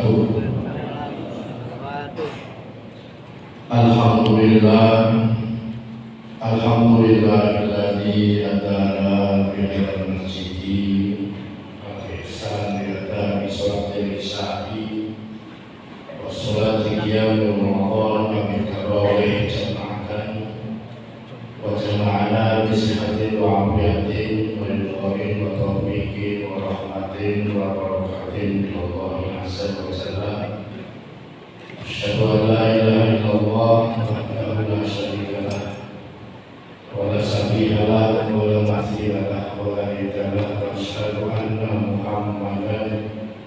wabarakatuh. Alhamdulillahilladzi hadana bi hadzal masjidi wa ihsan ila sholatil isya'i wa sholati qiyamul ramadan wa bi tarawih jama'atan wa jama'ana bi sihatin wa afiyatin wa ridwanin wa taufiqin wa rahmatin wa barakatin min Allah azza wa jalla. Asyhadu an la ilaha illallah wahdahu la syarika lah wa la syabiha lah wa la mathila lah wa la nidda lah wa asyhadu anna Muhammadan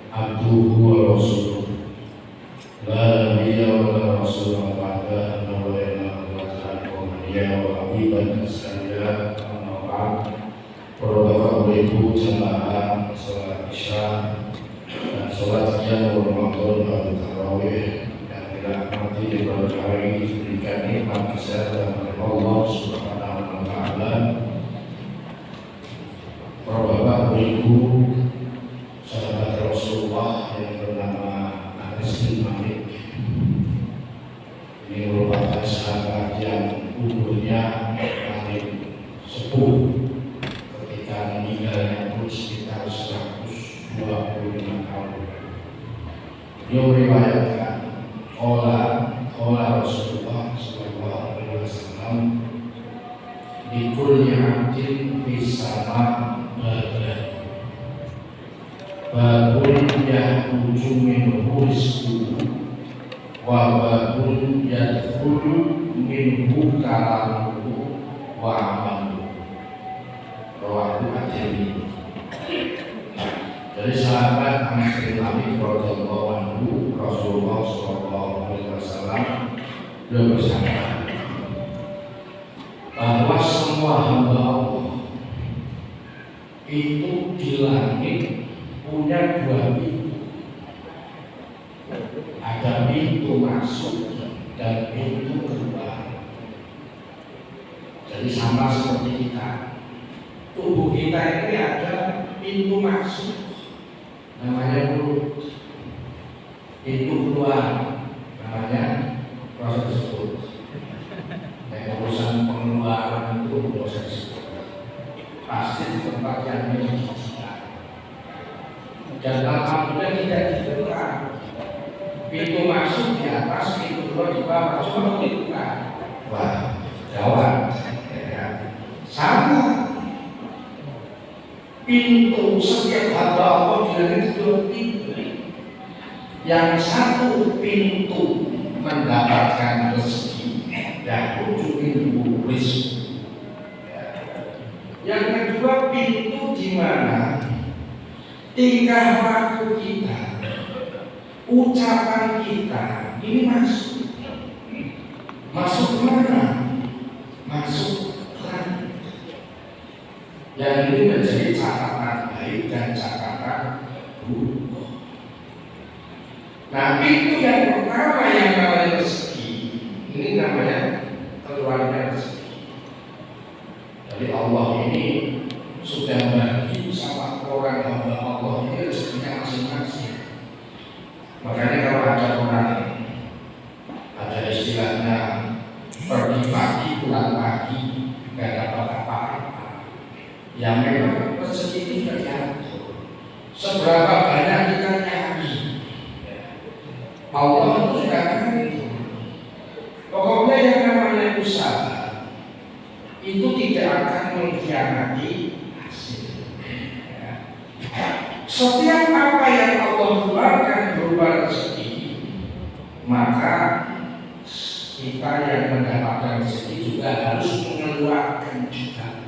abduhu wa rasuluh la nabiyya wa la rasula ba'da wa la ilaha illallah wa habiban sekalian amma ba'd. Para bapak ibu jamaah salat isya dan salat qiyamul ramadan dan tarawih dirahmati diberkahi diberikan nikmat kesehatan oleh Allah Subhanahu wa taala. Para bapak ibu sahabat Rasulullah yang bernama Anas bin Malik, ini merupakan sahabat yang umurnya paling sepuh ketika meninggalnya pun sekitar 125 tahun. Beliau meriwayatkan Qala Rasulullah sallallahu alaihi wasallam di kulli 'abdin fi sama babun yakhruju minhu rizquhu wa babun yadkhulu minhu kalamuhu wa amaluhu. Rawahu at-Tirmidzi. Dari sahabat Anas bin Malik radhiyallahu anhu, Rasulullah sallallahu alaihi wasallam beliau bersabda bahwa semua hamba Allah itu di langit punya dua pintu. Ada pintu masuk dan pintu keluar. Jadi sama seperti kita, tubuh kita ini ada pintu masuk namanya mulut, pintu keluar namanya proses tersebut. Urusan pengeluaran itu proses pasti di tempat yang menjijikan. Dan alhamdulillah kita dibuka pintu masuk di atas, pintu keluar di bawah, cuma dibuka. Wah, gawat. Sama pintu setiap hamba Allah di langit dua pintu. Yang satu pintu mendapatkan rezeki dan ujung rizki. Yang kedua pintu di mana tingkah laku kita, ucapan kita ini masuk kemana? Masuk langit. Yang ini menjadi catatan baik dan catatan buruk. Nah, pintu yang pertama yang namanya rezeki, ini namanya keluarnya rezeki. Jadi Allah ini sudah bagi sama orang hamba Allah ini rezekinya masing-masing. Makanya kalau ada orang, ada istilahnya pergi pagi pulang pagi nggak dapat apa-apa, yang memang rezeki itu sudah diatur. Seberapa banyak kita nyari, Allah itu sudah ngatur. Pokoknya yang namanya usaha itu tidak akan mengkhianati hasil. Setiap apa yang Allah keluarkan berupa rezeki, maka kita yang mendapatkan rezeki juga harus mengeluarkan juga.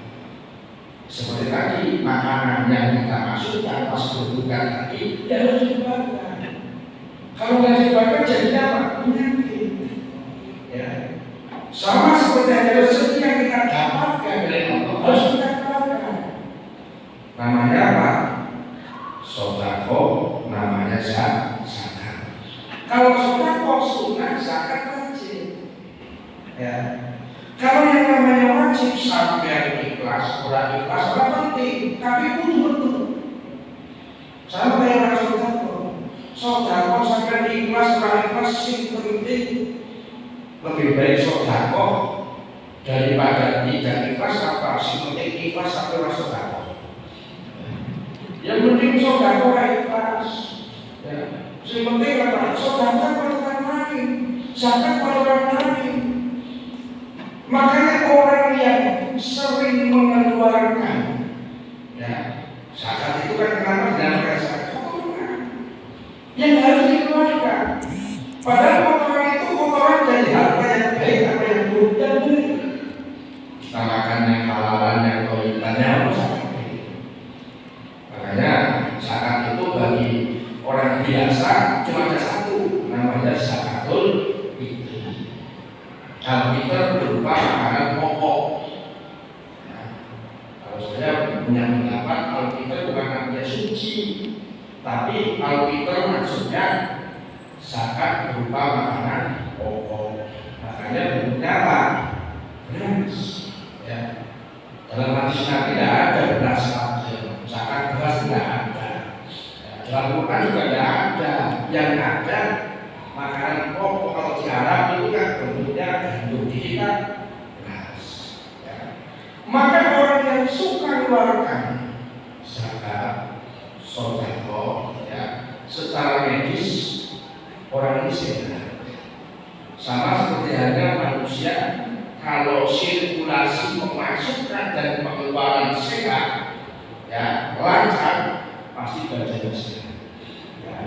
Seperti tadi makanan yang kita masukkan pas berbuka tadi ya harus dibakar. Kalau nggak dibakar jadinya apa? Penyakit. Ya. Sama seperti ada rezeki yang kita dapatkan dari Allah harus kita keluarkan. Namanya apa? Sodako, namanya zakat. Kalau sodako sunnah, zakat wajib. Ya. Kalau yang namanya wajib sampai ikhlas, orang ikhlas orang penting, tapi kudu betul. Sama kayak sodako. Sedekah sampai ikhlas, ikhlas sing penting. Lebih baik sedekah daripada tidak ikhlas apa sih? Penting ikhlas sampai sedekah. Yang penting sedekah ikhlas. Ya. Yang penting apa? Sedekah pada orang lain, zakat pada orang lain. Makanya orang yang sering mengeluarkan, ya, zakat itu kan kenapa dinamakan zakat? Yang harus dikeluarkan. Padahal kotoran itu kotoran dari harta yang baik apa yang buruk dan baik. Kita makan yang halalan yang toibannya harus zakat. Makanya zakat itu bagi orang biasa cuma ada satu, namanya zakatul fitr. Kalau fitr berupa makanan pokok. Nah, kalau saya punya pendapat kalau fitr bukan artinya suci, tapi al-fitr maksudnya zakat berupa makanan pokok. Makanya bentuknya apa? Beras. Ya. Dalam hadis Nabi tidak ada beras saja. Zakat beras tidak ada. Ya. Dalam Quran juga tidak ada. Yang ada makanan pokok. Kalau di Arab itu kan bentuknya gandum, di kita beras. Ya. Maka orang yang suka keluarkan zakat sedekah, ya, secara medis orang ini sehat. Sama seperti halnya manusia, kalau sirkulasi pemasukan dan pengeluaran sehat, ya, lancar, pasti badannya sehat. Ya.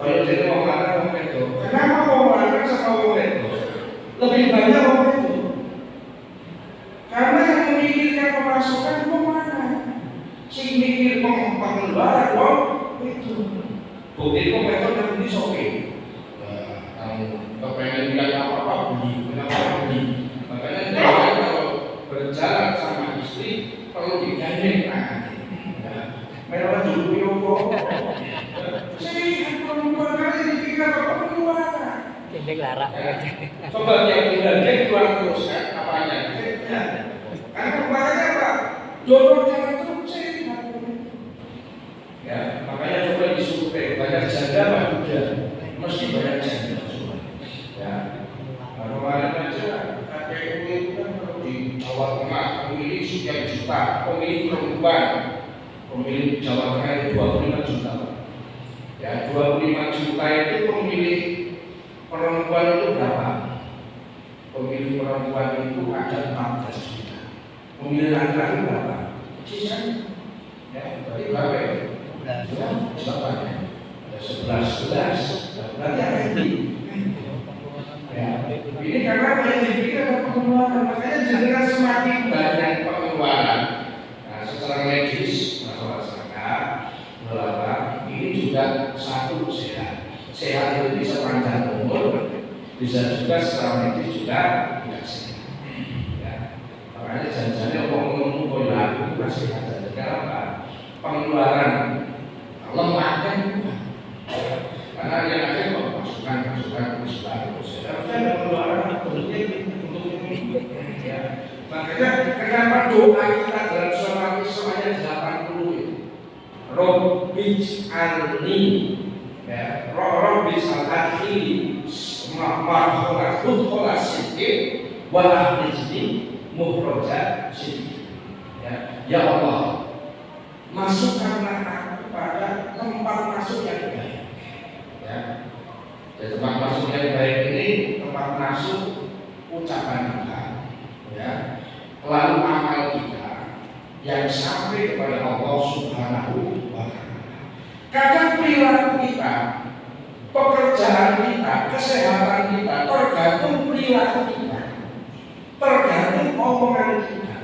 Kalau jadi mau makan itu, kenapa mau makan sama mau itu? Lebih banyak mau itu. Karena yang memikirkan pemasukan itu mana? Si mikir pengeluaran loh itu. Bukti komentar dan ini soke. Kepengen lihat apa beli, kenapa beli? Makanya dia kalau berjalan sama istri perlu digandeng tangannya. Mereka dulu yoko. Saya perempuan kali dipikir apa pengeluaran. Gandeng lara. Coba yang digandeng keluar terus kan apanya? Karena kemarin apa? Jodoh jangan terus. Ya, makanya coba disuruh banyak janda Pak Buddha, mesti banyak janda. Ya, kemarin aja KPU itu kan di Jawa Tengah pemilih sekian juta, pemilih perempuan, pemilih Jawa Tengah itu 25 juta. Ya, 25 juta itu pemilih perempuan itu berapa? Pemilih perempuan itu ada 14 juta. Pemilih laki-laki berapa? Sisanya, ya, berarti berapa ya? 11, berarti apa ini? Ya, ini karena apa yang dipikir pengeluaran, makanya jangan semakin banyak pengeluaran. Nah, secara medis, masalah zakat, melapa, ini juga satu sehat. Sehat itu bisa panjang umur, bisa juga secara medis juga tidak sehat. Ya, makanya jangan-jangan ngomong-ngomong bola itu masih ada. Kenapa? Pengeluaran lemah kan, karena yang ada masukan harusnya pengeluaran bentuknya untuk ini. Ya. Makanya kenapa doa kita dalam surah Al-Isra 80 itu Robbij Alni, ya, Robbij Al-Akhiri Marholah Siddiq Walah Rizdi Muhroja Siddiq. Ya Allah, masukkanlah aku pada tempat masuk yang baik. Ya. Dan tempat masuk yang baik ini tempat masuk ucapan kita, ya, lalu amal kita yang sampai kepada Allah Subhanahu wa Ta'ala. Kadang perilaku kita, pekerjaan kita, kesehatan kita tergantung perilaku kita, tergantung omongan kita.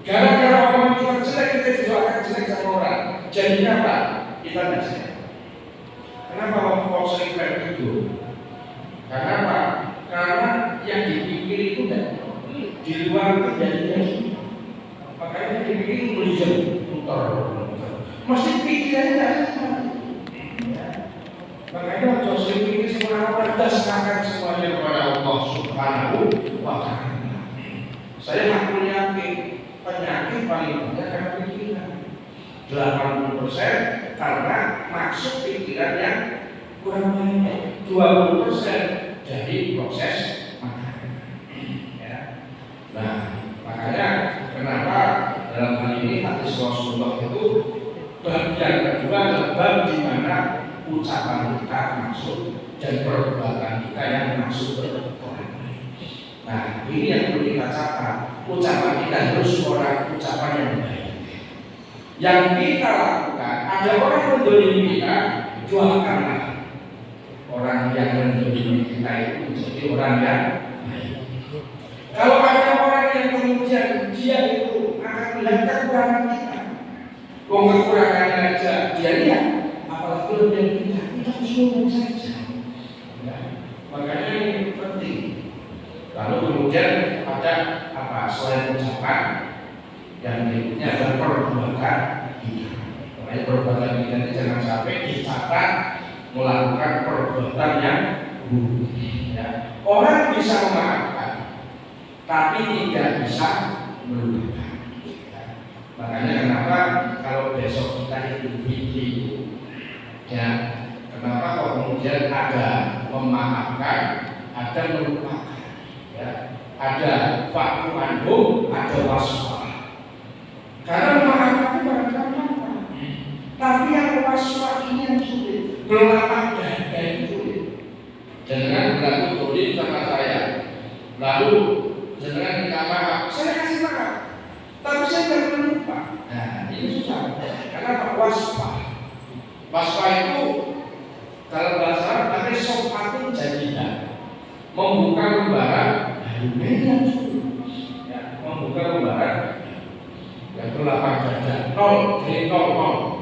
Gara-gara omongan kita jelek, kita juga akan jelek sama orang. Jadinya apa? Kita tidak sehat. Kenapa kok sering kayak gitu? Karena apa? Karena yang dipikir itu di luar kejadian. Makanya yang dipikir itu beliau muter. Mesti pikirannya tidak sama. Ya. Makanya kalau sering pikir semua orang dasarkan semuanya kepada Allah Subhanahu wa Ta'ala. Saya aku yakin penyakit paling banyak karena pikiran. 80% karena masuk pikiran yang kurang baik. 20% dari proses makanan. Ya. Nah, makanya kenapa dalam hal ini hadis Rasulullah itu bagian kedua adalah bab di mana ucapan kita masuk dan perbuatan kita yang masuk ke orang lain. Nah, ini yang perlu kita catat. Ucapan kita harus ucapan yang baik. Yang kita lakukan, ada orang mendolimi kita, doakanlah orang yang mendolimi kita itu menjadi orang yang baik. Kalau ada orang yang kemudian dia itu akan melihat kekurangan kita, kekurangannya aja dia lihat, apalagi kelebihan kita harus saja. Ya. Makanya ini penting. Lalu kemudian ada apa? Selain ucapan, yang berikutnya adalah perbuatan kita. Makanya perbuatan kita ini jangan sampai dicatat melakukan perbuatan yang buruk. Ya. Orang bisa memaafkan, tapi tidak bisa melupakan. Ya. Makanya kenapa kalau besok kita Idul Fitri, ya, kenapa kok kemudian ada memaafkan, ada melupakan, ya, ada fa'fu anhum, ada wasfah. Karena memaafkan itu barangkali tapi yang wasfah ini yang sulit, berlapang dada yang sulit. Jangan berlaku dolim sama saya, lalu jangan minta maaf, saya kasih maaf, tapi saya tidak lupa. Nah, ini susah. Karena wasfah. Wasfah itu dalam bahasa Arab pakai sofatun jadinya, membuka lembaran baru. Yang sulit. Ya, membuka lembaran yang berlapang dada, 0 dari 0.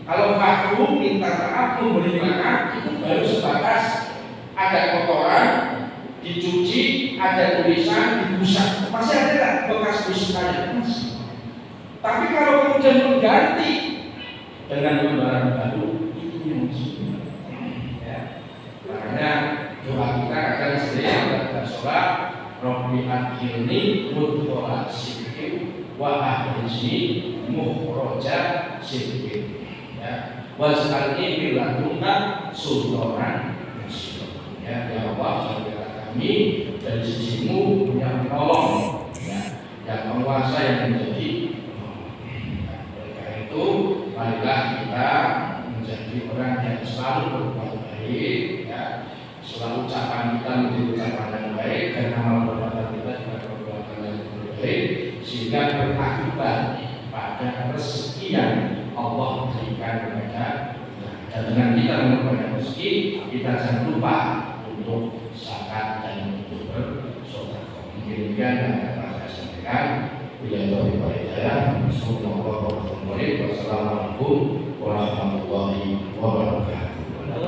Kalau fakru minta maaf, memberi maaf itu baru sebatas ada kotoran dicuci, ada tulisan digusah, masih ada nggak bekas gusukannya? Masih. Tapi kalau kemudian mengganti dengan lembaran baru, itu yang sulit. Ya. Makanya doa kita kadang sering pada sholat, Rabbi akhirni mudhola sidqi wa akhrijni mukhraja sidqi. Ya, waj'alni min ladunka sultanan nasira. Ya, ya Allah, jadikanlah kami dari sisimu punya penolong, ya, yang penguasa yang menjadi penolong. Nah, oleh karena itu, marilah kita menjadi orang yang selalu berbuat baik, ya, selalu ucapan kita menjadi ucapan yang baik dan amal perbuatan kita juga perbuatan yang baik, sehingga berakibat pada rezeki yang Allah berikan kepada kita. Dan dengan kita memperbanyak rezeki, kita jangan lupa untuk zakat dan untuk bersedekah. Demikian yang dapat saya sampaikan. Wassalamualaikum warahmatullahi wabarakatuh.